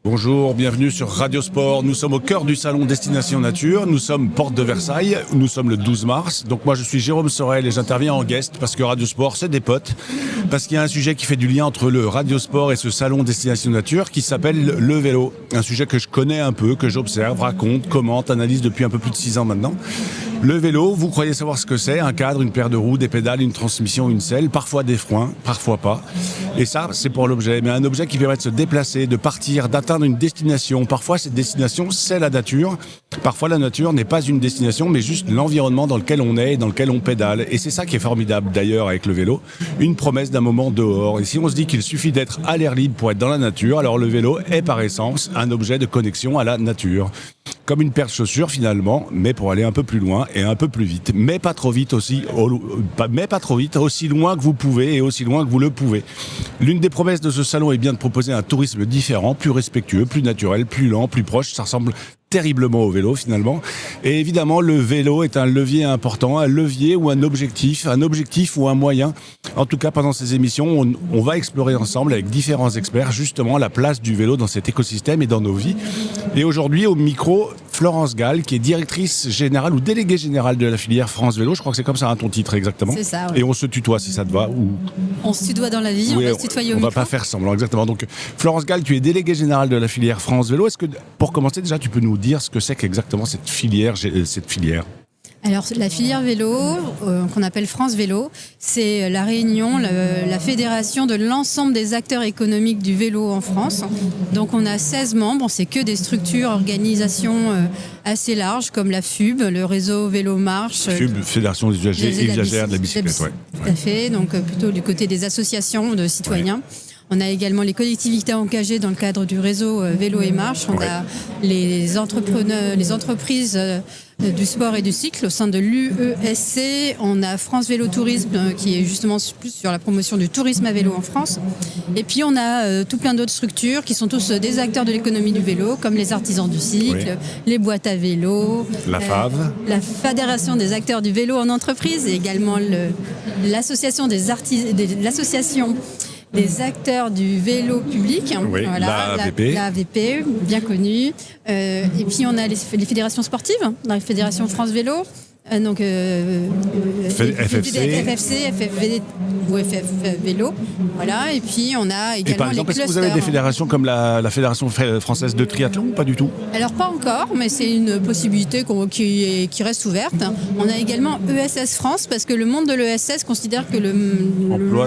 Bonjour, bienvenue sur Radio Sport. Nous sommes au cœur du salon Destination Nature. Nous sommes porte de Versailles. Nous sommes le 12 mars. Donc moi je suis Jérôme Sorel et j'interviens en guest parce que Radio Sport c'est des potes. Parce qu'il y a un sujet qui fait du lien entre le Radio Sport et ce salon Destination Nature qui s'appelle le vélo. Un sujet que je connais un peu, que j'observe, raconte, commente, analyse depuis un peu plus de 6 ans maintenant. Le vélo, vous croyez savoir ce que c'est? Un cadre, une paire de roues, des pédales, une transmission, une selle, parfois des freins, parfois pas. Et ça, c'est pour l'objet. Mais un objet qui permet de se déplacer, de partir, d'atteindre une destination. Parfois, cette destination, c'est la nature. Parfois, la nature n'est pas une destination, mais juste l'environnement dans lequel on est et dans lequel on pédale. Et c'est ça qui est formidable, d'ailleurs, avec le vélo. Une promesse d'un moment dehors. Et si on se dit qu'il suffit d'être à l'air libre pour être dans la nature, alors le vélo est par essence un objet de connexion à la nature. Comme une paire de chaussures finalement, mais pour aller un peu plus loin et un peu plus vite. Mais pas trop vite aussi, aussi loin que vous pouvez et aussi loin que vous le pouvez. L'une des promesses de ce salon est bien de proposer un tourisme différent, plus respectueux, plus naturel, plus lent, plus proche. Ça ressemble terriblement au vélo finalement. Et évidemment, le vélo est un levier important, un levier ou un objectif ou un moyen. En tout cas, pendant ces émissions, on va explorer ensemble avec différents experts justement la place du vélo dans cet écosystème et dans nos vies. Et aujourd'hui, au micro, Florence Gall, qui est directrice générale ou déléguée générale de la filière France Vélo. Je crois que c'est comme ça, ton titre exactement. C'est ça, oui. Et on se tutoie si ça te va. Ou... On se tutoie dans la vie, oui, on va se tutoyer au micro. On va pas faire semblant, exactement. Donc, Florence Gall, tu es déléguée générale de la filière France Vélo. Est-ce que, pour commencer déjà, tu peux nous dire ce que c'est qu'exactement cette filière? Alors, la filière vélo, qu'on appelle France Vélo, c'est la réunion, la fédération de l'ensemble des acteurs économiques du vélo en France. Donc, on a 16 membres, c'est que des structures, organisations assez larges, comme la FUB, le réseau Vélo-Marche. FUB, Fédération des usagers de la bicyclette, ouais. Tout à fait, donc plutôt du côté des associations de citoyens. Ouais. On a également les collectivités engagées dans le cadre du réseau Vélo et Marche. On a les entrepreneurs, les entreprises du sport et du cycle au sein de l'UESC. On a France Vélo Tourisme qui est justement plus sur la promotion du tourisme à vélo en France. Et puis on a tout plein d'autres structures qui sont tous des acteurs de l'économie du vélo, comme les artisans du cycle, les boîtes à vélo, la FAV, la Fédération des acteurs du vélo en entreprise et également l'association des acteurs du vélo public, oui, voilà, la AVP, bien connue. Et puis on a les fédérations sportives, la Fédération France Vélo, donc FFC ou FF Vélo, voilà. Et puis on a également par exemple, les clusters. Est-ce que vous avez des fédérations comme la Fédération française de triathlon? Pas du tout. Alors pas encore, mais c'est une possibilité qui reste ouverte. On a également ESS France parce que le monde de l'ESS considère que le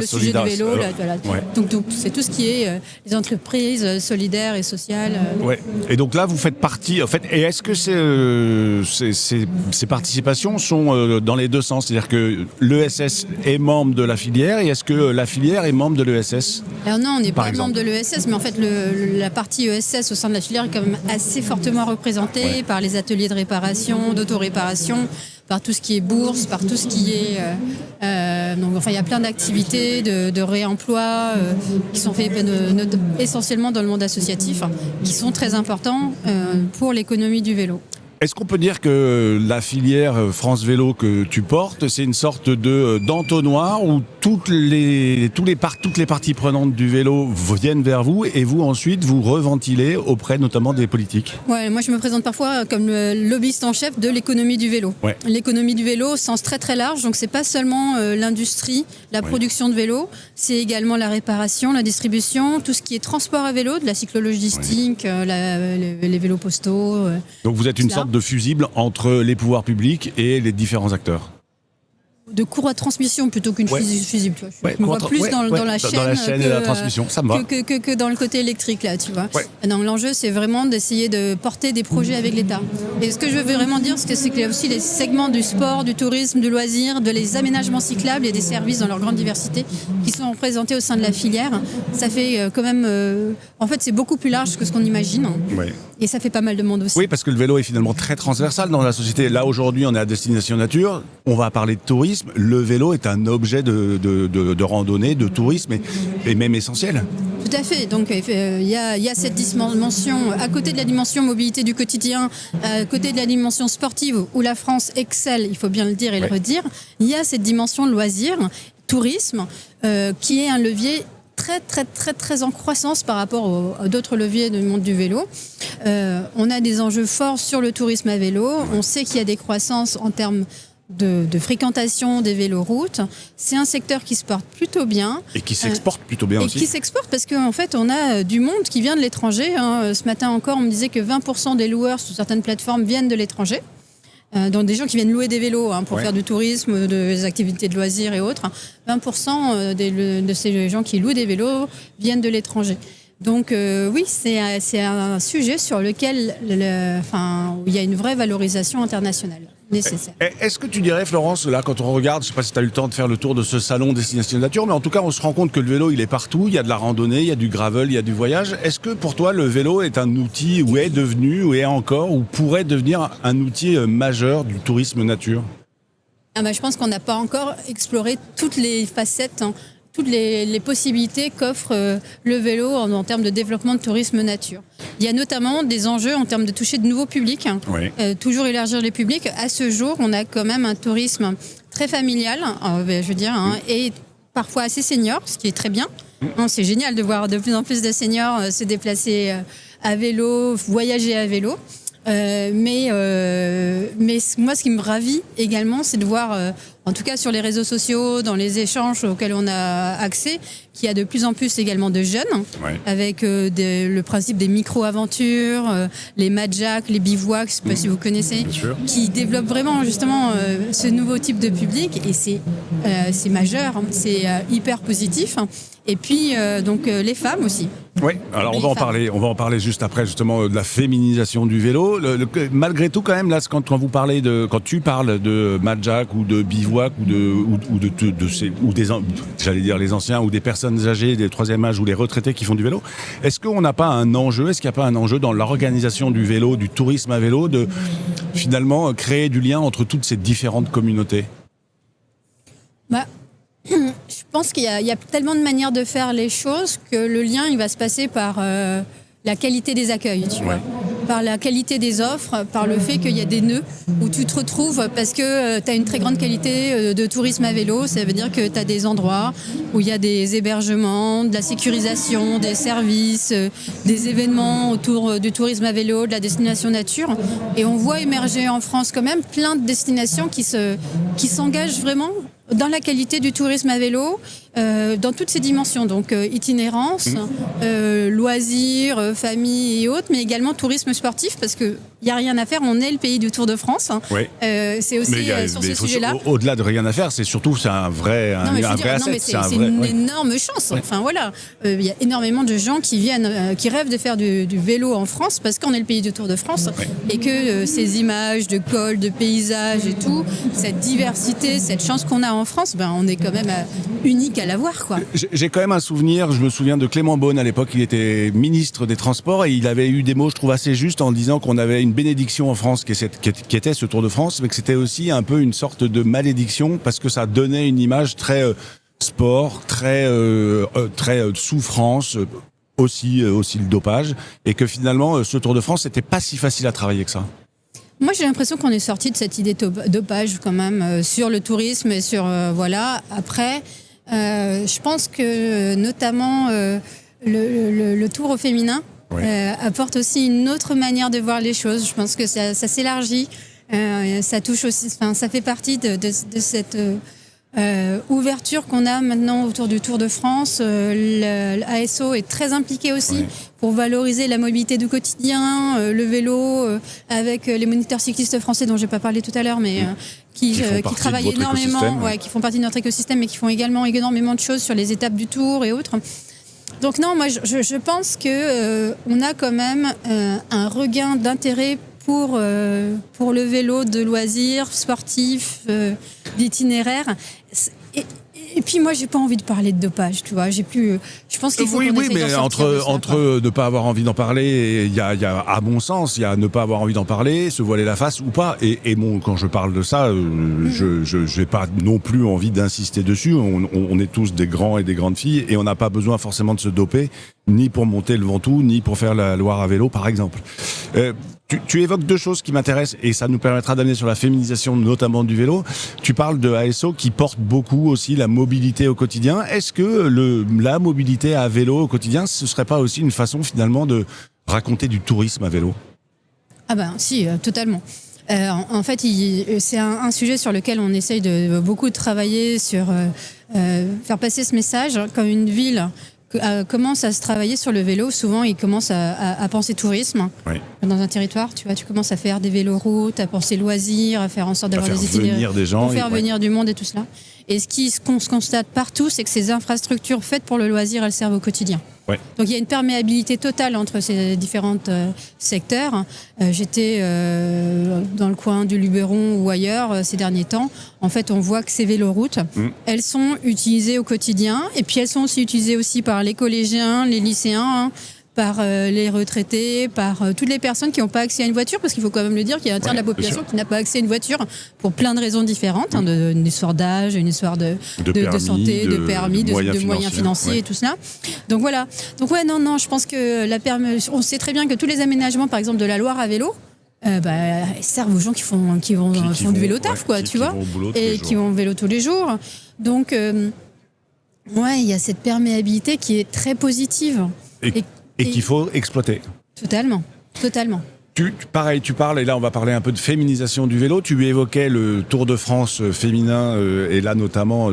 sujet du vélo, donc c'est tout ce qui est les entreprises solidaires et sociales. Ouais. Et donc là, vous faites partie. En fait, et est-ce que ces participations sont dans les deux sens? C'est-à-dire que l'ESS est membre de la filière et est-ce que la filière est membre de l'ESS? Alors non, on n'est pas membre de l'ESS, mais en fait la partie ESS au sein de la filière est quand même assez fortement représentée par les ateliers de réparation, d'autoréparation, par tout ce qui est bourse, par tout ce qui est... donc enfin il y a plein d'activités de réemploi qui sont faites essentiellement dans le monde associatif, qui sont très importants pour l'économie du vélo. Est-ce qu'on peut dire que la filière France Vélo que tu portes, c'est une sorte d'entonnoir où toutes les parties prenantes du vélo viennent vers vous et vous ensuite vous reventilez auprès notamment des politiques? Ouais, moi je me présente parfois comme le lobbyiste en chef de l'économie du vélo. Ouais. L'économie du vélo, sens très très large, donc c'est pas seulement l'industrie, la production de vélos, c'est également la réparation, la distribution, tout ce qui est transport à vélo, de la cyclo-logistique, les vélos postaux. Donc vous êtes une sorte de fusible entre les pouvoirs publics et les différents acteurs? De courroie de transmission plutôt qu'une fusible. Tu vois. Je me vois plus dans la chaîne et la transmission, ça me va. Que dans le côté électrique, là, tu vois. Ouais. Donc, l'enjeu, c'est vraiment d'essayer de porter des projets avec l'État. Et ce que je veux vraiment dire, c'est qu'il y a aussi les segments du sport, du tourisme, du loisir, les aménagements cyclables et des services dans leur grande diversité qui sont représentés au sein de la filière. Ça fait quand même... en fait, c'est beaucoup plus large que ce qu'on imagine. Ouais. Et ça fait pas mal de monde aussi. Oui, parce que le vélo est finalement très transversal dans la société. Là, aujourd'hui, on est à Destination Nature. On va parler de tourisme. Le vélo est un objet de randonnée, de tourisme et même essentiel. Tout à fait. Donc, il y a cette dimension, à côté de la dimension mobilité du quotidien, à côté de la dimension sportive où la France excelle, il faut bien le dire et le redire, il y a cette dimension loisir, tourisme, qui est un levier très en croissance par rapport à d'autres leviers du monde du vélo. On a des enjeux forts sur le tourisme à vélo. On sait qu'il y a des croissances en termes de fréquentation des véloroutes. C'est un secteur qui se porte plutôt bien. Et qui s'exporte plutôt bien aussi. Et qui s'exporte parce qu'en fait, on a du monde qui vient de l'étranger. Ce matin encore, on me disait que 20% des loueurs sur certaines plateformes viennent de l'étranger. Donc des gens qui viennent louer des vélos pour faire du tourisme, des activités de loisirs et autres. 20% de ces gens qui louent des vélos viennent de l'étranger. Donc oui, c'est un sujet sur lequel où il y a une vraie valorisation internationale nécessaire. Est-ce que tu dirais, Florence, là, quand on regarde, je ne sais pas si tu as eu le temps de faire le tour de ce salon Destination Nature, mais en tout cas, on se rend compte que le vélo, il est partout. Il y a de la randonnée, il y a du gravel, il y a du voyage. Est-ce que pour toi, le vélo est un outil, ou est devenu, ou est encore, ou pourrait devenir un outil majeur du tourisme nature ? Je pense qu'on n'a pas encore exploré toutes les facettes, toutes les possibilités qu'offre le vélo en termes de développement de tourisme nature. Il y a notamment des enjeux en termes de toucher de nouveaux publics, toujours élargir les publics. À ce jour, on a quand même un tourisme très familial, et parfois assez senior, ce qui est très bien. C'est génial de voir de plus en plus de seniors se déplacer à vélo, voyager à vélo. Mais moi, ce qui me ravit également, c'est de voir, en tout cas sur les réseaux sociaux, dans les échanges auxquels on a accès, qu'il y a de plus en plus également de jeunes, avec le principe des micro-aventures, les madjaks, les bivouacs, je ne sais pas si vous connaissez, qui développent vraiment justement ce nouveau type de public, et c'est majeur, c'est hyper positif. Et puis donc les femmes aussi. Oui, alors on va en parler juste après justement de la féminisation du vélo. Malgré tout quand même là, quand tu parles de madjak ou de bivouac j'allais dire les anciens ou des personnes âgées des troisième âge ou les retraités qui font du vélo, est-ce qu'il n'y a pas un enjeu dans l'organisation du vélo, du tourisme à vélo, de finalement créer du lien entre toutes ces différentes communautés ? Je pense qu'il y a tellement de manières de faire les choses que le lien, il va se passer par la qualité des accueils, tu vois, par la qualité des offres, par le fait qu'il y a des nœuds où tu te retrouves parce que tu as une très grande qualité de tourisme à vélo. Ça veut dire que tu as des endroits où il y a des hébergements, de la sécurisation, des services, des événements autour du tourisme à vélo, de la destination nature. Et on voit émerger en France quand même plein de destinations qui s'engagent vraiment dans la qualité du tourisme à vélo, dans toutes ses dimensions, donc itinérance, loisirs, famille et autres, mais également tourisme sportif, parce qu'il n'y a rien à faire, on est le pays du Tour de France. C'est aussi sur ce sujet-là. Au-delà de rien à faire, c'est un vrai asset. C'est une énorme chance. Enfin voilà, il y a énormément de gens qui rêvent de faire du vélo en France, parce qu'on est le pays du Tour de France, et que ces images de cols, de paysages et tout, cette diversité, cette chance qu'on a en France, on est quand même unique à l'avoir, quoi. J'ai quand même un souvenir, je me souviens de Clément Beaune à l'époque, il était ministre des Transports et il avait eu des mots, je trouve, assez justes en disant qu'on avait une bénédiction en France qui était ce Tour de France, mais que c'était aussi un peu une sorte de malédiction parce que ça donnait une image très sport, très souffrance, aussi le dopage, et que finalement ce Tour de France c'était pas si facile à travailler que ça. Moi, j'ai l'impression qu'on est sorti de cette idée de dopage quand même sur le tourisme et sur Après, je pense que notamment le Tour au féminin apporte aussi une autre manière de voir les choses. Je pense que ça s'élargit, ça touche aussi. Ça fait partie de cette ouverture qu'on a maintenant autour du Tour de France. L'ASO est très impliqué aussi pour valoriser la mobilité du quotidien, le vélo, avec les moniteurs cyclistes français dont j'ai pas parlé tout à l'heure, mais qui travaillent énormément, qui font partie de notre écosystème, mais qui font également énormément de choses sur les étapes du Tour et autres. Donc non, moi je pense que on a quand même un regain d'intérêt pour le vélo de loisirs, sportif, d'itinéraire. Et puis moi, j'ai pas envie de parler de dopage, tu vois. Je pense qu'il faut qu'on essaye d'en sortir. Entre ne pas avoir envie d'en parler, il y a, à mon sens, il y a ne pas avoir envie d'en parler, se voiler la face ou pas. Et bon, quand je parle de ça, je n'ai pas non plus envie d'insister dessus. On est tous des grands et des grandes filles et on n'a pas besoin forcément de se doper. ni pour monter le Ventoux, ni pour faire la Loire à vélo, par exemple. Tu évoques deux choses qui m'intéressent et ça nous permettra d'amener sur la féminisation notamment du vélo. Tu parles de ASO qui porte beaucoup aussi la mobilité au quotidien. Est-ce que la mobilité à vélo au quotidien, ce serait pas aussi une façon finalement de raconter du tourisme à vélo ? Ah ben si, totalement. En fait, c'est un sujet sur lequel on essaye de beaucoup travailler, sur faire passer ce message. Quand une ville commence à se travailler sur le vélo, souvent ils commencent à penser tourisme. Oui. Dans un territoire, tu vois, tu commences à faire des véloroutes, à penser loisirs, à faire en sorte d'avoir des itinéraires, des gens, pour faire venir du monde et tout cela. Et ce qu'on se constate partout, c'est que ces infrastructures faites pour le loisir, elles servent au quotidien. Ouais. Donc il y a une perméabilité totale entre ces différents secteurs. J'étais dans le coin du Luberon ou ailleurs ces derniers temps. En fait, on voit que ces véloroutes, elles sont utilisées au quotidien et puis elles sont aussi utilisées aussi par les collégiens, les lycéens, par les retraités, par toutes les personnes qui n'ont pas accès à une voiture, parce qu'il faut quand même le dire qu'il y a un tiers de la population qui n'a pas accès à une voiture pour plein de raisons différentes, une histoire d'âge, une histoire de santé, de permis, de moyens financiers et tout cela. Donc voilà. Donc ouais, non, je pense que on sait très bien que tous les aménagements, par exemple de la Loire à vélo, servent aux gens qui font du vélo taf, quoi, tu vois, et qui vont au vélo tous les jours. Donc ouais, il y a cette perméabilité qui est très positive. Et qu'il faut exploiter. Totalement. Pareil, tu parles, et là on va parler un peu de féminisation du vélo. Tu évoquais le Tour de France féminin, et là notamment,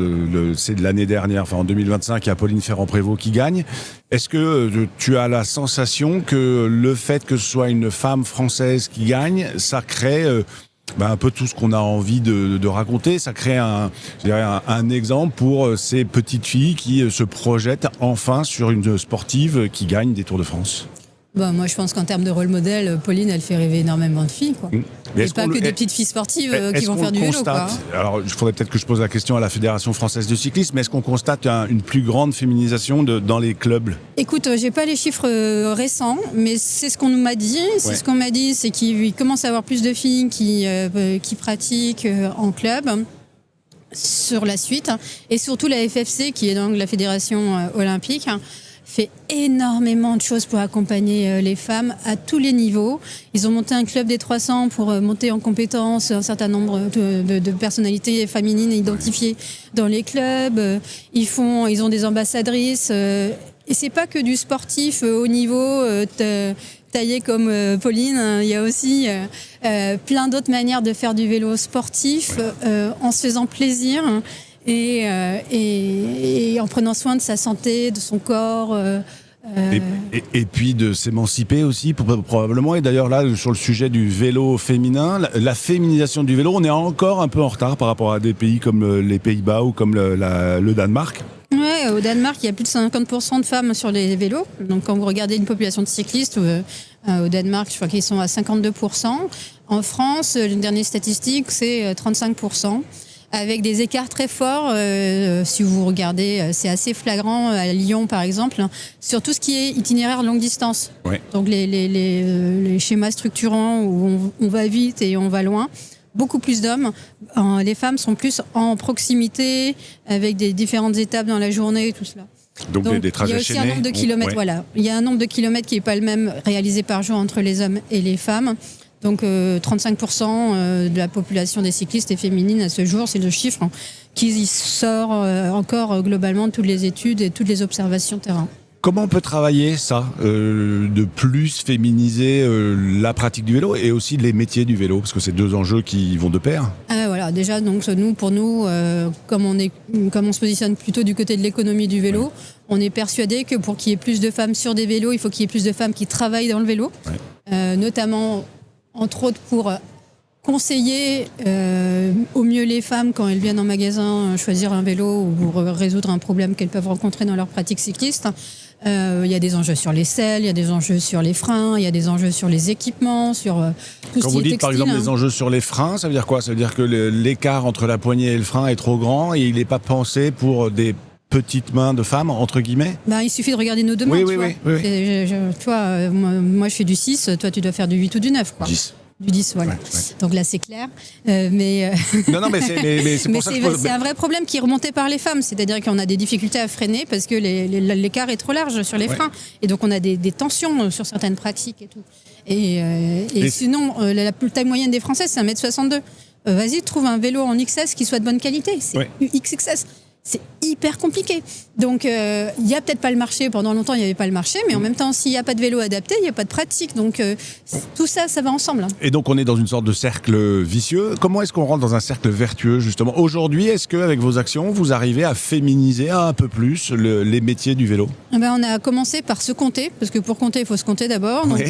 c'est de l'année dernière, enfin en 2025, il y a Pauline Ferrand-Prévot qui gagne. Est-ce que tu as la sensation que le fait que ce soit une femme française qui gagne, ça crée un peu tout ce qu'on a envie de raconter? Ça crée un exemple pour ces petites filles qui se projettent enfin sur une sportive qui gagne des Tours de France. Moi, je pense qu'en termes de rôle modèle, Pauline, elle fait rêver énormément de filles, quoi. Et pas que des petites filles sportives qui vont faire du vélo, quoi. Alors, il faudrait peut-être que je pose la question à la Fédération française de cyclisme, mais est-ce qu'on constate une plus grande féminisation dans les clubs ? Écoute, j'ai pas les chiffres récents, mais c'est ce qu'on m'a dit. Ce qu'on m'a dit, c'est qu'il commence à avoir plus de filles qui pratiquent en club sur la suite. Et surtout la FFC, qui est donc la Fédération olympique, fait énormément de choses pour accompagner les femmes à tous les niveaux. Ils ont monté un club des 300 pour monter en compétences un certain nombre de personnalités féminines identifiées dans les clubs. Ils ont des ambassadrices. Et c'est pas que du sportif haut niveau, taillé comme Pauline. Il y a aussi plein d'autres manières de faire du vélo sportif en se faisant plaisir. Et en prenant soin de sa santé, de son corps. Et puis de s'émanciper aussi, probablement. Et d'ailleurs, là, sur le sujet du vélo féminin, la féminisation du vélo, on est encore un peu en retard par rapport à des pays comme les Pays-Bas ou comme le Danemark. Ouais, au Danemark, il y a plus de 50% de femmes sur les vélos. Donc, quand vous regardez une population de cyclistes, au Danemark, je crois qu'ils sont à 52%. En France, les dernières statistiques, c'est 35%. Avec des écarts très forts, si vous regardez, c'est assez flagrant à Lyon par exemple, sur tout ce qui est itinéraire longue distance. Ouais. Donc les schémas structurants où on va vite et on va loin, beaucoup plus d'hommes. Les femmes sont plus en proximité, avec des différentes étapes dans la journée et tout cela. Donc des trajets chaînés. Il y a aussi un nombre de kilomètres, voilà. Il y a un nombre de kilomètres qui n'est pas le même réalisé par jour entre les hommes et les femmes. Donc 35% de la population des cyclistes est féminine à ce jour, c'est le chiffre qui sort encore globalement de toutes les études et toutes les observations terrain. Comment on peut travailler ça, de plus féminiser la pratique du vélo et aussi les métiers du vélo, parce que c'est deux enjeux qui vont de pair. Voilà, déjà donc pour nous, comme on se positionne plutôt du côté de l'économie du vélo, on est persuadé que pour qu'il y ait plus de femmes sur des vélos, il faut qu'il y ait plus de femmes qui travaillent dans le vélo, notamment entre autres pour conseiller au mieux les femmes quand elles viennent en magasin choisir un vélo ou pour résoudre un problème qu'elles peuvent rencontrer dans leur pratique cycliste. Il y a des enjeux sur les selles, il y a des enjeux sur les freins, il y a des enjeux sur les équipements, sur tout ce qui est textile. Quand vous dites par exemple des enjeux sur les freins, ça veut dire quoi ? Ça veut dire que l'écart entre la poignée et le frein est trop grand et il n'est pas pensé pour des petites mains de femmes, entre guillemets ? Il suffit de regarder nos deux mains, oui. Tu vois, moi je fais du 6, toi tu dois faire du 8 ou du 9, quoi. 10. du 10, voilà. Donc là, c'est clair. Mais Non, mais c'est pour ça que... c'est un vrai problème qui est remonté par les femmes. C'est-à-dire qu'on a des difficultés à freiner parce que l'écart est trop large sur les freins. Et donc, on a des tensions sur certaines pratiques et tout. Et sinon, la taille moyenne des Français, c'est 1m62. Vas-y, trouve un vélo en XS qui soit de bonne qualité. C'est XXS. C'est hyper compliqué. Donc, il n'y a peut-être pas le marché. Pendant longtemps, il n'y avait pas le marché. Mais en même temps, s'il n'y a pas de vélo adapté, il n'y a pas de pratique. Donc, tout ça, ça va ensemble. Et donc, on est dans une sorte de cercle vicieux. Comment est-ce qu'on rentre dans un cercle vertueux, justement ? Aujourd'hui, est-ce qu'avec vos actions, vous arrivez à féminiser un peu plus les métiers du vélo ? On a commencé par se compter. Parce que pour compter, il faut se compter d'abord. Donc,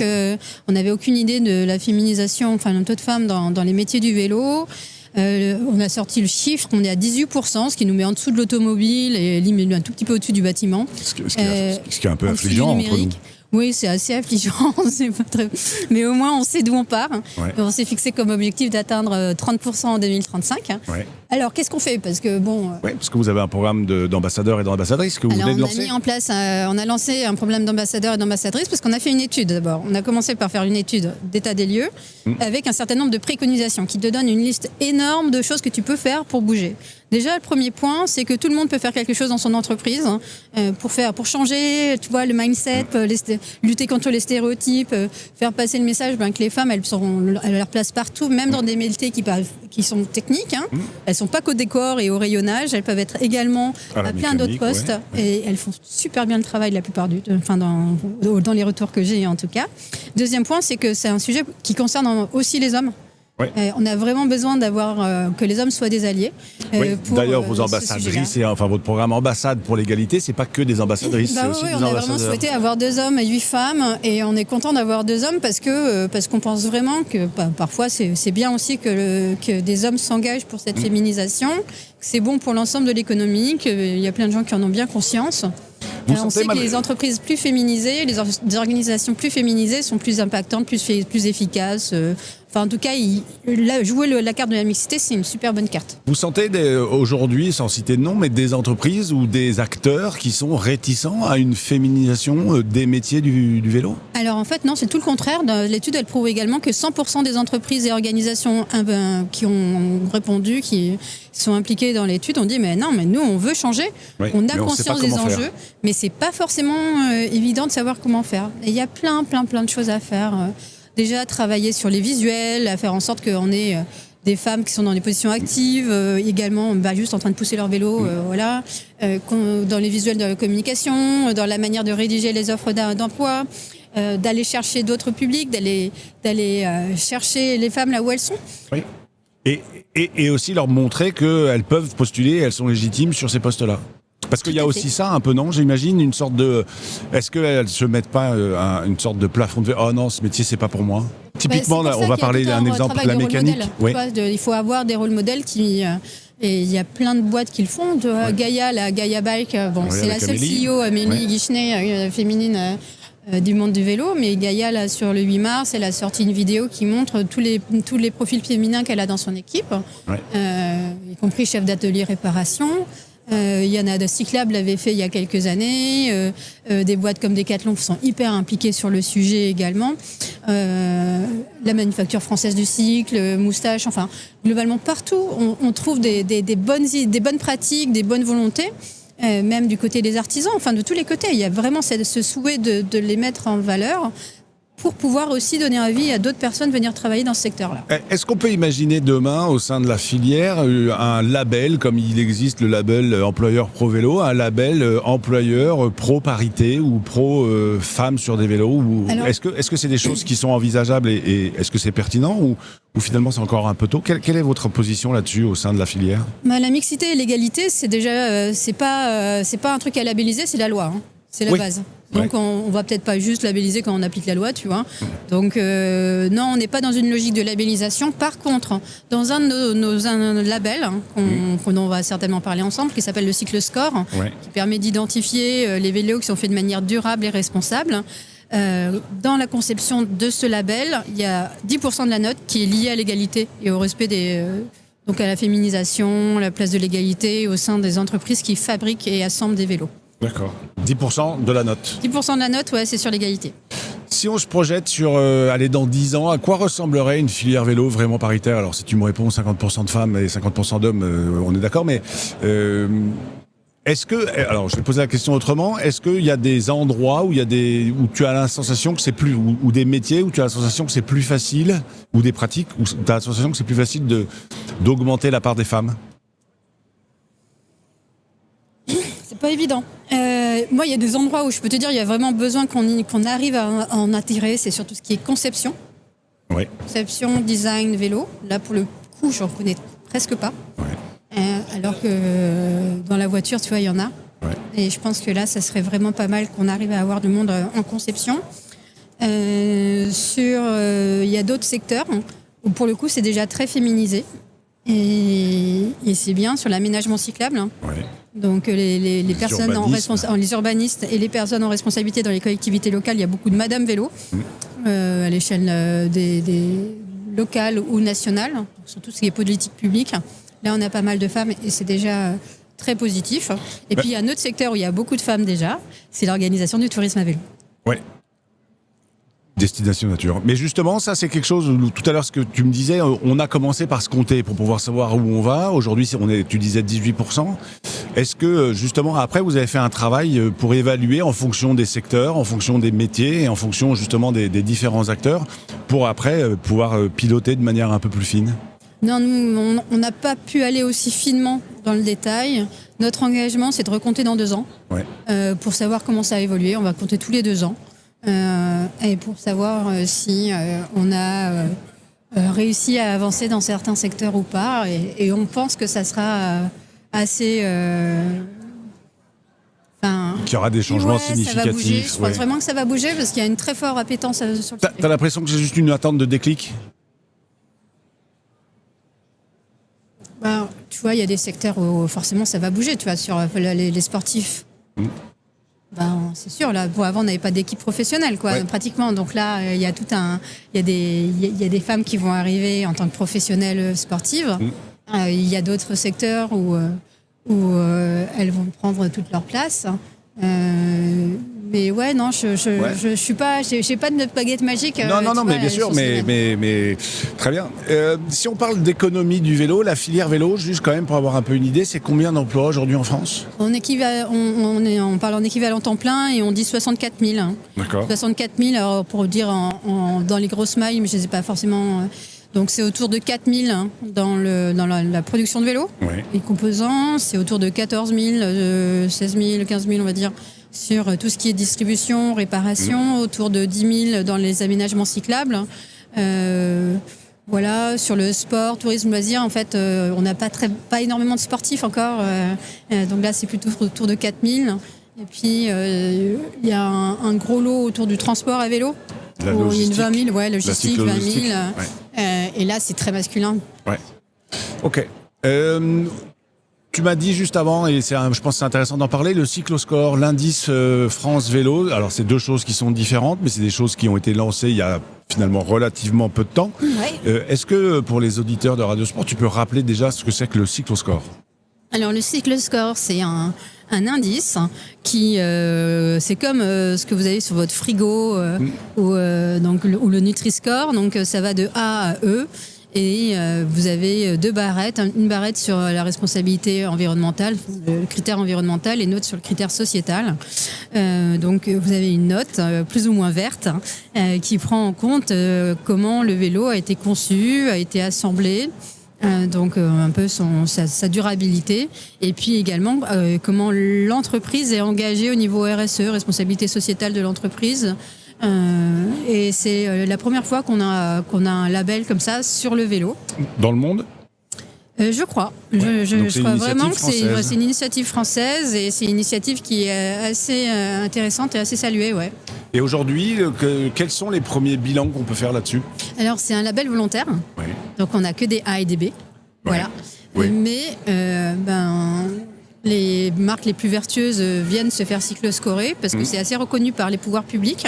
on n'avait aucune idée de la féminisation, enfin, d'un taux de femmes dans les métiers du vélo. On a sorti le chiffre, on est à 18%, ce qui nous met en dessous de l'automobile et un tout petit peu au-dessus du bâtiment. Ce qui est un peu affligeant entre nous. Oui, c'est assez affligeant, c'est pas très... mais au moins on sait d'où on part. On s'est fixé comme objectif d'atteindre 30% en 2035. Alors qu'est-ce qu'on fait ? Parce que parce que vous avez un programme d'ambassadeurs et d'ambassadrices que vous venez de lancer. On a lancé un programme d'ambassadeurs et d'ambassadrices parce qu'on a fait une étude d'abord. On a commencé par faire une étude d'état des lieux avec un certain nombre de préconisations qui te donnent une liste énorme de choses que tu peux faire pour bouger. Déjà, le premier point, c'est que tout le monde peut faire quelque chose dans son entreprise pour changer, tu vois, le mindset, lutter contre les stéréotypes, faire passer le message que les femmes, elles sont à leur place partout, même dans des métiers qui sont techniques. Elles sont pas qu'au décor et au rayonnage, elles peuvent être également à plein d'autres postes et elles font super bien le travail la plupart dans les retours que j'ai en tout cas. Deuxième point, c'est que c'est un sujet qui concerne aussi les hommes. On a vraiment besoin que les hommes soient des alliés. D'ailleurs, vos ambassadrices et votre programme Ambassade pour l'égalité, c'est pas que des ambassadrices. On a vraiment souhaité avoir 2 hommes et 8 femmes, et on est content d'avoir 2 hommes parce qu'on pense vraiment que parfois c'est bien aussi que des hommes s'engagent pour cette féminisation, que c'est bon pour l'ensemble de l'économie, qu'il y a plein de gens qui en ont bien conscience. On sait que les entreprises plus féminisées, les organisations plus féminisées sont plus impactantes, plus efficaces. En tout cas, jouer la carte de la mixité, c'est une super bonne carte. Vous sentez aujourd'hui, sans citer de nom, mais des entreprises ou des acteurs qui sont réticents à une féminisation des métiers du vélo ? Alors en fait, non, c'est tout le contraire. L'étude, elle prouve également que 100% des entreprises et organisations qui ont répondu, qui sont impliquées dans l'étude, ont dit mais nous, on veut changer. On a conscience des enjeux, mais c'est pas forcément évident de savoir comment faire. Et il y a plein de choses à faire. Déjà, travailler sur les visuels, à faire en sorte qu'on ait des femmes qui sont dans des positions actives, également juste en train de pousser leur vélo, dans les visuels de la communication, dans la manière de rédiger les offres d'emploi, d'aller chercher d'autres publics, d'aller chercher les femmes là où elles sont. Oui. Et aussi leur montrer qu'elles peuvent postuler, elles sont légitimes sur ces postes-là. Parce qu'il y a aussi ça un peu, non ? J'imagine une sorte de... Est-ce qu'elles ne se mettent pas une sorte de plafond de... Oh non, ce métier, c'est pas pour moi. Typiquement, on va parler d'un exemple de la mécanique. Il faut avoir des rôles modèles et il y a plein de boîtes qui le font. Gaïa Bike, c'est la seule CEO, Amélie Guichenet, féminine du monde du vélo. Mais Gaïa, là, sur le 8 mars, elle a sorti une vidéo qui montre tous les profils féminins qu'elle a dans son équipe, y compris chef d'atelier réparation. Yana de Cyclable l'avait fait il y a quelques années. Des boîtes comme Decathlon sont hyper impliquées sur le sujet également. La manufacture française du cycle, Moustache, globalement partout, on trouve des bonnes pratiques, des bonnes volontés. Même du côté des artisans, de tous les côtés. Il y a vraiment ce souhait de les mettre en valeur pour pouvoir aussi donner avis à d'autres personnes venir travailler dans ce secteur-là. Est-ce qu'on peut imaginer demain, au sein de la filière, un label, comme il existe le label employeur pro-vélo, un label employeur pro-parité ou pro-femme sur des vélos Est-ce que c'est des choses qui sont envisageables et est-ce que c'est pertinent ou finalement c'est encore un peu tôt ? Quelle est votre position là-dessus au sein de la filière ? La mixité et l'égalité, c'est déjà c'est pas un truc à labelliser, c'est la loi. C'est la base. Donc on va peut-être pas juste labelliser quand on applique la loi, tu vois. Donc non, on n'est pas dans une logique de labellisation. Par contre, dans un de nos labels, dont on va certainement parler ensemble, qui s'appelle le Cycle Score, qui permet d'identifier les vélos qui sont faits de manière durable et responsable. Dans la conception de ce label, il y a 10% de la note qui est liée à l'égalité et au respect donc à la féminisation, la place de l'égalité au sein des entreprises qui fabriquent et assemblent des vélos. D'accord. 10% de la note. 10% de la note, c'est sur l'égalité. Si on se projette sur aller dans 10 ans, à quoi ressemblerait une filière vélo vraiment paritaire? Alors si tu me réponds 50% de femmes et 50% d'hommes, on est d'accord, mais est-ce que, alors je vais poser la question autrement, est-ce qu'il y a des endroits où tu as la sensation que c'est plus, ou des métiers où tu as la sensation que c'est plus facile, ou des pratiques où tu as la sensation que c'est plus facile d'augmenter la part des femmes? C'est pas évident. Moi, il y a des endroits où je peux te dire, il y a vraiment besoin qu'on arrive à en attirer. C'est surtout ce qui est conception. Oui. Conception, design, vélo. Là, pour le coup, j'en connais presque pas. Ouais. Alors que dans la voiture, tu vois, il y en a. Ouais. Et je pense que là, ça serait vraiment pas mal qu'on arrive à avoir du monde en conception. Il y a d'autres secteurs où, pour le coup, c'est déjà très féminisé. Et c'est bien sur l'aménagement cyclable. Ouais. Donc les personnes les urbanistes et les personnes en responsabilité dans les collectivités locales, il y a beaucoup de madame vélo à l'échelle des locales ou nationales, surtout ce qui est politique publique. Là, on a pas mal de femmes et c'est déjà très positif. Et puis il y a un autre secteur où il y a beaucoup de femmes déjà, c'est l'organisation du tourisme à vélo. Ouais. Destination nature. Mais justement, ça c'est quelque chose où tout à l'heure ce que tu me disais, on a commencé par se compter pour pouvoir savoir où on va. Aujourd'hui, tu disais 18%. Est-ce que justement après vous avez fait un travail pour évaluer en fonction des secteurs, en fonction des métiers et en fonction justement des différents acteurs pour après pouvoir piloter de manière un peu plus fine? Non, nous, on n'a pas pu aller aussi finement dans le détail. Notre engagement, c'est de recompter dans 2 ans. Ouais. Pour savoir comment ça a évolué. On va compter tous les 2 ans. Et pour savoir si on a réussi à avancer dans certains secteurs ou pas. Et on pense que ça sera assez... qu'il y aura des changements significatifs. Ça va bouger. Je pense vraiment que ça va bouger parce qu'il y a une très forte appétence sur le sujet. T'as l'impression que c'est juste une attente de déclic? Tu vois, il y a des secteurs où forcément ça va bouger. Tu vois, sur les sportifs. C'est sûr, là, avant on n'avait pas d'équipe professionnelle, quoi, pratiquement. Donc là, il y a des femmes qui vont arriver en tant que professionnelles sportives. Il y a d'autres secteurs où elles vont prendre toute leur place. Mais ouais, non, je suis pas, j'ai pas de baguette magique. Non, mais bien sûr, mais très bien. Si on parle d'économie du vélo, la filière vélo, juste quand même pour avoir un peu une idée, c'est combien d'emplois aujourd'hui en France? On parle en équivalent temps plein et on dit 64 000. D'accord. 64 000, alors pour dire dans les grosses mailles, mais je ne sais pas forcément. Donc c'est autour de 4 000 dans la production de vélos. Ouais. Les composants, c'est autour de 14 000, 16 000, 15 000, on va dire, sur tout ce qui est distribution, réparation, autour de 10 000 dans les aménagements cyclables. Voilà, sur le sport, tourisme, loisirs, en fait, on n'a pas énormément de sportifs encore. Donc là, c'est plutôt autour de 4 000. Et puis, il y a un gros lot autour du transport à vélo. La logistique. Il y a une 20 000, logistique, 20 000. Et là, c'est très masculin. Ouais. Ok. Tu m'as dit juste avant, et je pense que c'est intéressant d'en parler, le cycloscore, l'indice France Vélo. Alors, c'est 2 choses qui sont différentes, mais c'est des choses qui ont été lancées il y a finalement relativement peu de temps. Ouais. Est-ce que, pour les auditeurs de Radio Sport, tu peux rappeler déjà ce que c'est que le cycloscore? Alors, le cycloscore, c'est un indice qui, c'est comme ce que vous avez sur votre frigo ou le Nutri-Score. Donc, ça va de A à E. Et vous avez 2 barrettes, une barrette sur la responsabilité environnementale, le critère environnemental, et une autre sur le critère sociétal. Donc vous avez une note plus ou moins verte qui prend en compte comment le vélo a été conçu, a été assemblé. Donc un peu sa durabilité, et puis également comment l'entreprise est engagée au niveau RSE, responsabilité sociétale de l'entreprise. Et c'est la première fois qu'on a un label comme ça sur le vélo. Dans le monde ? Je crois. Ouais. Je crois vraiment que française. c'est une initiative française, et c'est une initiative qui est assez intéressante et assez saluée, ouais. Et aujourd'hui, quels sont les premiers bilans qu'on peut faire là-dessus ? Alors c'est un label volontaire, Oui. donc on n'a que des A et des B, voilà. Oui. Mais les marques les plus vertueuses viennent se faire cycloscorer parce que c'est assez reconnu par les pouvoirs publics,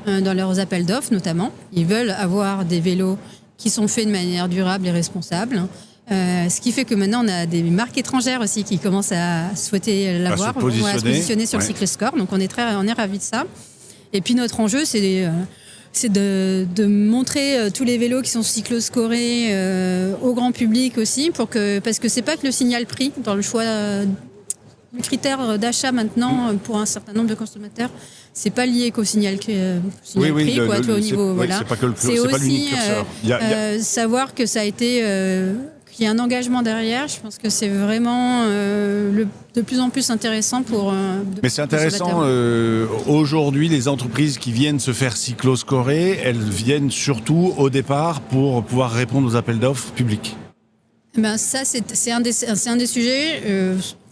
dans leurs appels d'offres notamment. Ils veulent avoir des vélos qui sont faits de manière durable et responsable. Ce qui fait que maintenant on a des marques étrangères aussi qui commencent à souhaiter l'avoir, à se positionner sur le cycloscore. Donc on est ravis de ça. Et puis notre enjeu, c'est c'est de montrer tous les vélos qui sont cycloscorés au grand public aussi, parce que c'est pas que le signal prix dans le choix. Le critère d'achat maintenant pour un certain nombre de consommateurs, c'est pas lié qu'au signal prix, au niveau. Voilà. C'est pas que c'est pas aussi l'unique curseur. savoir que ça a été qu'il y a un engagement derrière. Je pense que c'est vraiment de plus en plus intéressant pour. Mais c'est intéressant. Aujourd'hui, les entreprises qui viennent se faire cycloscorer, elles viennent surtout au départ pour pouvoir répondre aux appels d'offres publics. Ben ça c'est un des sujets.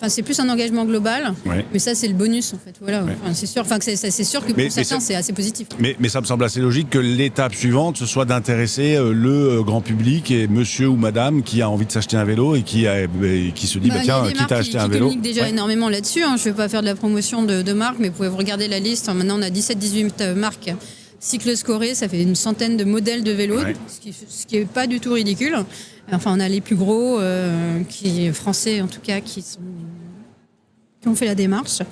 C'est plus un engagement global, mais ça c'est le bonus en fait. Voilà. C'est sûr. C'est sûr que pour certains c'est assez positif. Mais ça me semble assez logique que l'étape suivante ce soit d'intéresser le grand public et monsieur ou madame qui a envie de s'acheter un vélo et qui se dit tiens, quitte à acheter un vélo. On communique déjà énormément là-dessus. Je ne vais pas faire de la promotion de marques, mais vous pouvez regarder la liste. Maintenant on a 17-18 marques cycloscorées. Ça fait une centaine de modèles de vélos, ce qui est pas du tout ridicule. Enfin, on a les plus gros, français en tout cas, qui ont fait la démarche.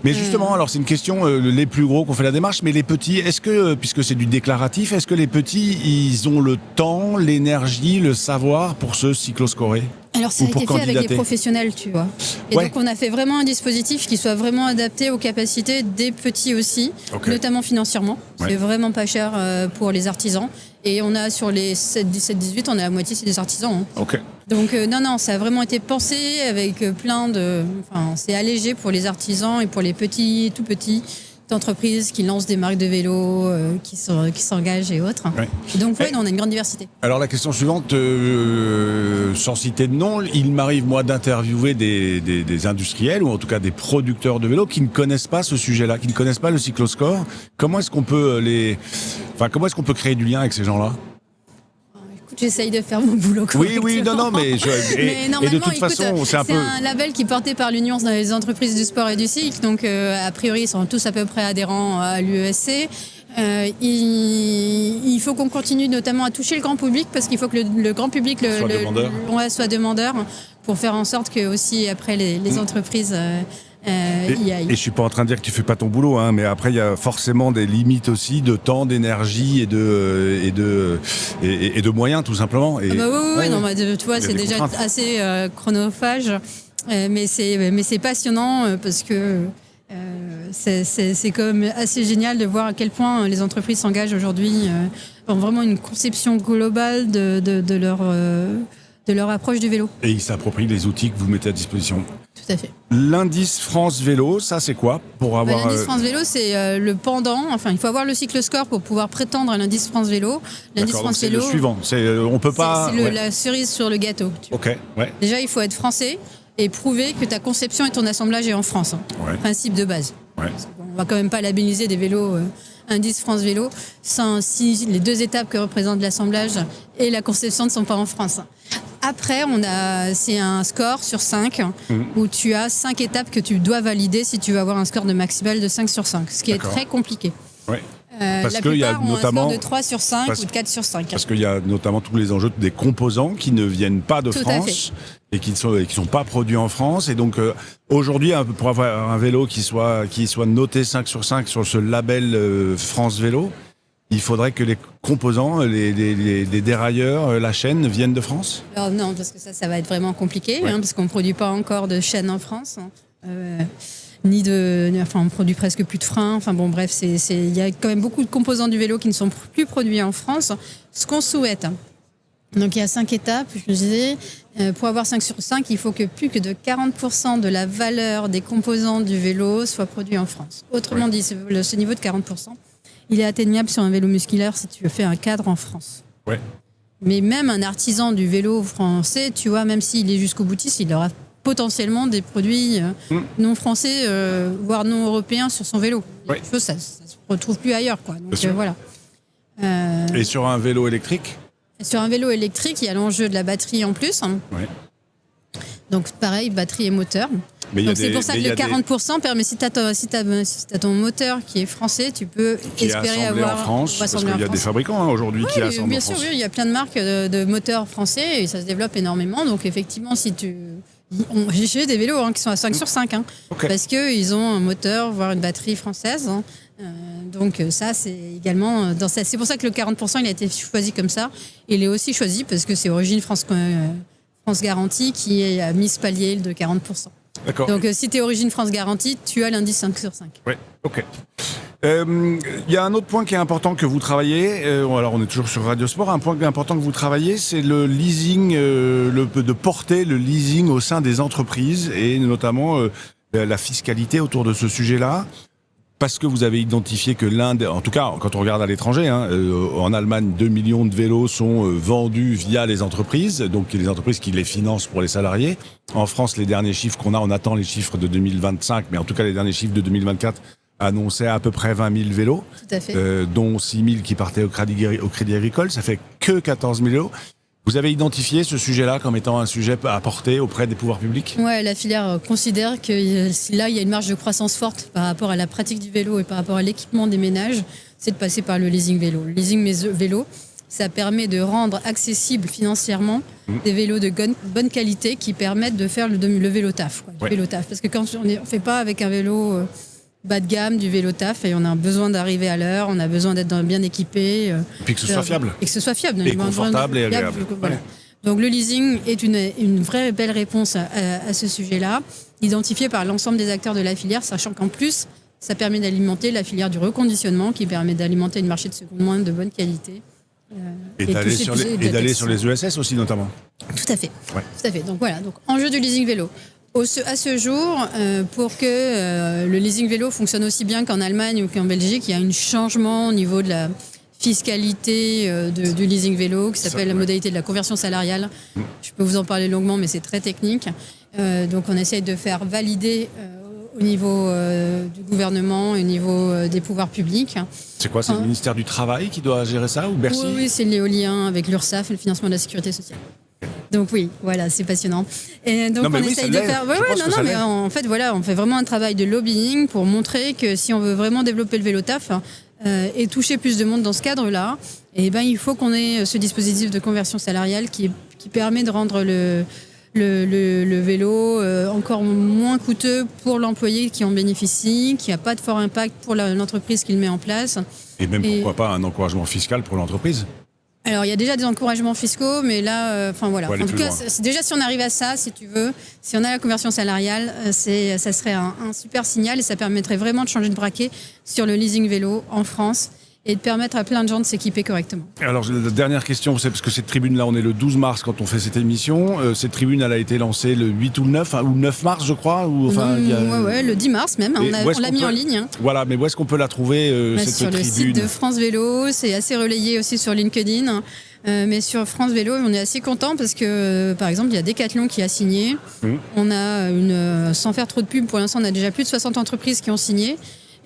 Mais justement, alors c'est une question, les plus gros qui ont fait la démarche, mais les petits, est-ce que, puisque c'est du déclaratif, est-ce que les petits, ils ont le temps, l'énergie, le savoir pour se cycloscorer ? Alors ça a été fait avec des professionnels, tu vois. Et donc on a fait vraiment un dispositif qui soit vraiment adapté aux capacités des petits aussi, notamment financièrement. C'est vraiment pas cher pour les artisans. Et on a sur les 17-18, on est à moitié, c'est des artisans. Donc non, ça a vraiment été pensé avec plein de... Enfin, c'est allégé pour les artisans et pour les petits, tout petits entreprises qui lancent des marques de vélos, qui s'engagent et autres. Et donc on a une grande diversité. Alors la question suivante, sans citer de nom, il m'arrive moi d'interviewer des industriels ou en tout cas des producteurs de vélos qui ne connaissent pas ce sujet-là, qui ne connaissent pas le cycloscore. Comment est-ce qu'on peut créer du lien avec ces gens-là ? J'essaye de faire mon boulot correctement. Oui, mais de toute façon, c'est un label qui est porté par l'Union des entreprises du sport et du cycle, donc a priori ils sont tous à peu près adhérents à l'UESC. Il faut qu'on continue notamment à toucher le grand public parce qu'il faut que le grand public soit demandeur pour faire en sorte que aussi après les entreprises et je suis pas en train de dire que tu fais pas ton boulot, mais après il y a forcément des limites aussi de temps, d'énergie et de moyens tout simplement. Tu vois, c'est déjà assez chronophage, mais c'est passionnant parce que c'est quand même assez génial de voir à quel point les entreprises s'engagent aujourd'hui dans vraiment une conception globale de leur approche du vélo. Et ils s'approprient les outils que vous mettez à disposition. Tout à fait. L'indice France Vélo, ça c'est quoi pour avoir... L'indice France Vélo, c'est le pendant. Enfin, il faut avoir le cycloscore pour pouvoir prétendre à l'indice France Vélo. L'indice France Vélo, c'est le suivant. On peut pas... C'est la cerise sur le gâteau. Déjà, il faut être français et prouver que ta conception et ton assemblage est en France. Principe de base. On va quand même pas labelliser des vélos indice France Vélo si les deux étapes que représente l'assemblage et la conception ne sont pas en France. Après, c'est un score sur 5 où tu as 5 étapes que tu dois valider si tu veux avoir un score de maximal de 5 sur 5, ce qui est très compliqué. Parce la qu'il y a plupart ont notamment un score de 3 sur 5 ou de 4 sur 5. Parce qu'il y a notamment tous les enjeux des composants qui ne viennent pas de France et qui ne sont pas produits en France. Et donc aujourd'hui, pour avoir un vélo qui soit noté 5 sur 5 sur ce label France Vélo, il faudrait que les composants, les dérailleurs, la chaîne viennent de France ? Alors non, parce que ça va être vraiment compliqué, parce qu'on ne produit pas encore de chaîne en France. On produit presque plus de freins. Enfin bon, bref, il y a quand même beaucoup de composants du vélo qui ne sont plus produits en France. Ce qu'on souhaite. Donc il y a 5 étapes, je disais. Pour avoir 5 sur 5, il faut que plus que de 40% de la valeur des composants du vélo soit produit en France. Autrement dit, ce niveau de 40%, il est atteignable sur un vélo musculaire si tu fais un cadre en France. Mais même un artisan du vélo français, tu vois, même s'il est jusqu'au boutiste, il aura potentiellement des produits non français, voire non européens sur son vélo. Ça ne se retrouve plus ailleurs, quoi. Donc voilà. Et sur un vélo électrique ? Sur un vélo électrique, il y a l'enjeu de la batterie en plus. Donc pareil, batterie et moteur. Donc c'est pour ça que le 40% permet, si tu as ton moteur qui est français, tu peux espérer avoir... en France, parce qu'il y a des fabricants aujourd'hui qui assemblent bien en France. sûr, il y a plein de marques de moteurs français et ça se développe énormément. Donc effectivement, j'ai des vélos qui sont à 5 sur 5. Parce qu'ils ont un moteur, voire une batterie française. Donc ça, c'est également c'est pour ça que le 40% il a été choisi comme ça. Il est aussi choisi parce que c'est Origine France Garantie qui a mis ce palier de 40%. D'accord. Donc si tu es Origine France Garantie, tu as l'indice 5 sur 5. Oui, ok. Il y a un autre point qui est important que vous travaillez, alors on est toujours sur Radio Sport, un point important que vous travaillez, c'est le leasing, de porter le leasing au sein des entreprises et notamment la fiscalité autour de ce sujet-là. Parce que vous avez identifié que en tout cas, quand on regarde à l'étranger, en Allemagne, 2 millions de vélos sont vendus via les entreprises, donc les entreprises qui les financent pour les salariés. En France, les derniers chiffres qu'on a, on attend les chiffres de 2025, mais en tout cas les derniers chiffres de 2024 annonçaient à peu près 20 000 vélos, tout à fait. Dont 6 000 qui partaient au Crédit Agricole, ça fait que 14 000 vélos. Vous avez identifié ce sujet-là comme étant un sujet à porter auprès des pouvoirs publics ? Oui, la filière considère que là, il y a une marge de croissance forte par rapport à la pratique du vélo et par rapport à l'équipement des ménages, c'est de passer par le leasing vélo. Le leasing vélo, ça permet de rendre accessible financièrement des vélos de bonne qualité qui permettent de faire le vélo taf. Vélo taf. Parce que quand on ne fait pas avec un vélo bas de gamme, du vélo taf, et on a besoin d'arriver à l'heure, on a besoin d'être bien équipé. Et puis que ce soit fiable. Et que ce soit fiable. Et confortable et agréable. Voilà. Donc le leasing est une vraie belle réponse à ce sujet-là, identifié par l'ensemble des acteurs de la filière, sachant qu'en plus, ça permet d'alimenter la filière du reconditionnement, qui permet d'alimenter une marché de seconde main de bonne qualité. Et d'aller sur les ESS aussi, notamment. Tout à fait. Ouais. Tout à fait. Donc voilà, enjeu du leasing vélo. À ce jour, pour que le leasing vélo fonctionne aussi bien qu'en Allemagne ou qu'en Belgique, il y a un changement au niveau de la fiscalité du leasing vélo qui s'appelle la modalité de la conversion salariale. Je peux vous en parler longuement, mais c'est très technique. Donc on essaye de faire valider au niveau du gouvernement et au niveau des pouvoirs publics. C'est quoi ? C'est le ministère du Travail qui doit gérer ça ou Bercy ? Oui, c'est l'éolien avec l'URSSAF et le financement de la sécurité sociale. Donc oui, voilà, c'est passionnant. Et donc on essaye de faire. Mais en fait, voilà, on fait vraiment un travail de lobbying pour montrer que si on veut vraiment développer le vélo taf et toucher plus de monde dans ce cadre-là, il faut qu'on ait ce dispositif de conversion salariale qui permet de rendre le vélo encore moins coûteux pour l'employé qui en bénéficie, qui n'a pas de fort impact pour l'entreprise qui le met en place. Et même pourquoi pas un encouragement fiscal pour l'entreprise ? Alors, il y a déjà des encouragements fiscaux, mais là, voilà. En tout cas, déjà, si on arrive à ça, si tu veux, si on a la conversion salariale, ça serait un super signal et ça permettrait vraiment de changer de braquet sur le leasing vélo en France et de permettre à plein de gens de s'équiper correctement. Alors, la dernière question, c'est parce que cette tribune-là, on est le 12 mars quand on fait cette émission. Cette tribune, elle a été lancée le 8 ou le 9, ou le 9 mars, je crois. Le 10 mars même. On l'a mis en ligne. Voilà, mais où est-ce qu'on peut la trouver, cette sur tribune ? Sur le site de France Vélo, c'est assez relayé aussi sur LinkedIn. Mais sur France Vélo, on est assez content parce que, par exemple, il y a Decathlon qui a signé. On a sans faire trop de pub, pour l'instant, on a déjà plus de 60 entreprises qui ont signé.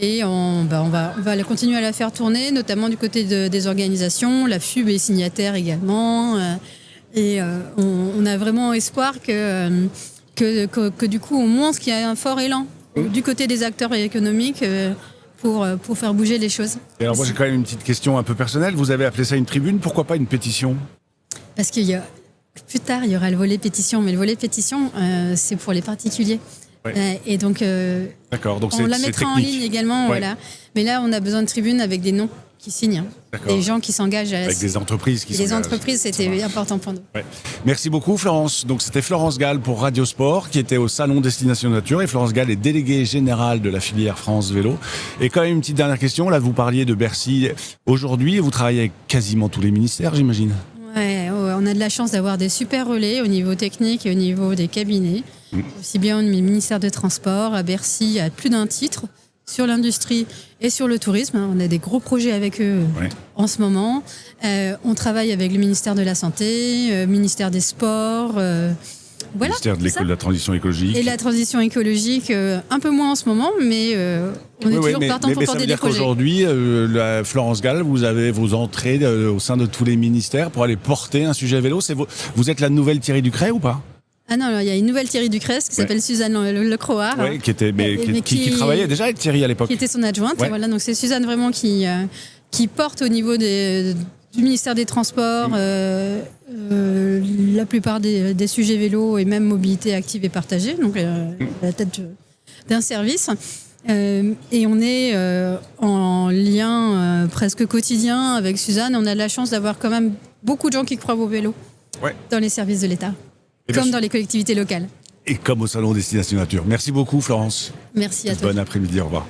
Et on va continuer à la faire tourner, notamment du côté des organisations. La FUB est signataire également. On a vraiment espoir que du coup, on montre qu'il y a un fort élan du côté des acteurs économiques pour faire bouger les choses. Et alors moi, j'ai quand même une petite question un peu personnelle. Vous avez appelé ça une tribune, pourquoi pas une pétition ? Parce plus tard, il y aura le volet pétition. Mais le volet pétition, c'est pour les particuliers. Ouais. Et donc, d'accord, donc on la mettra en ligne également. Ouais. Voilà. Mais là, on a besoin de tribunes avec des noms qui signent, des gens qui s'engagent. Avec des entreprises qui s'engagent. Les entreprises, c'était important pour nous. Ouais. Merci beaucoup, Florence. Donc, c'était Florence Gall pour Radio Sport, qui était au Salon Destination Nature. Et Florence Gall est déléguée générale de la filière France Vélo. Et quand même, une petite dernière question. Là, vous parliez de Bercy. Aujourd'hui, vous travaillez avec quasiment tous les ministères, j'imagine. Ouais, on a de la chance d'avoir des super relais au niveau technique et au niveau des cabinets. Aussi bien au ministère des Transports, à Bercy, à plus d'un titre sur l'industrie et sur le tourisme. On a des gros projets avec eux en ce moment. On travaille avec le ministère de la Santé, ministère des Sports. Voilà, ministère de la Transition écologique. Et la transition écologique, un peu moins en ce moment, mais on est toujours partant pour porter des projets. Qu'aujourd'hui, Florence Gall, vous avez vos entrées au sein de tous les ministères pour aller porter un sujet vélo. Vous êtes la nouvelle Thierry Ducret ou pas ? Ah non, il y a une nouvelle Thierry Ducret qui s'appelle Suzanne Lecroard. Oui, qui travaillait déjà avec Thierry à l'époque. Qui était son adjointe. Ouais. Voilà, donc c'est Suzanne vraiment qui porte au niveau du ministère des Transports la plupart des sujets vélo et même mobilité active et partagée, donc la tête d'un service. Et on est en lien presque quotidien avec Suzanne. On a de la chance d'avoir quand même beaucoup de gens qui croient au vélo dans les services de l'État, comme dans les collectivités locales. Et comme au Salon Destination Nature. Merci beaucoup Florence. Merci à toi. Bon après-midi, au revoir.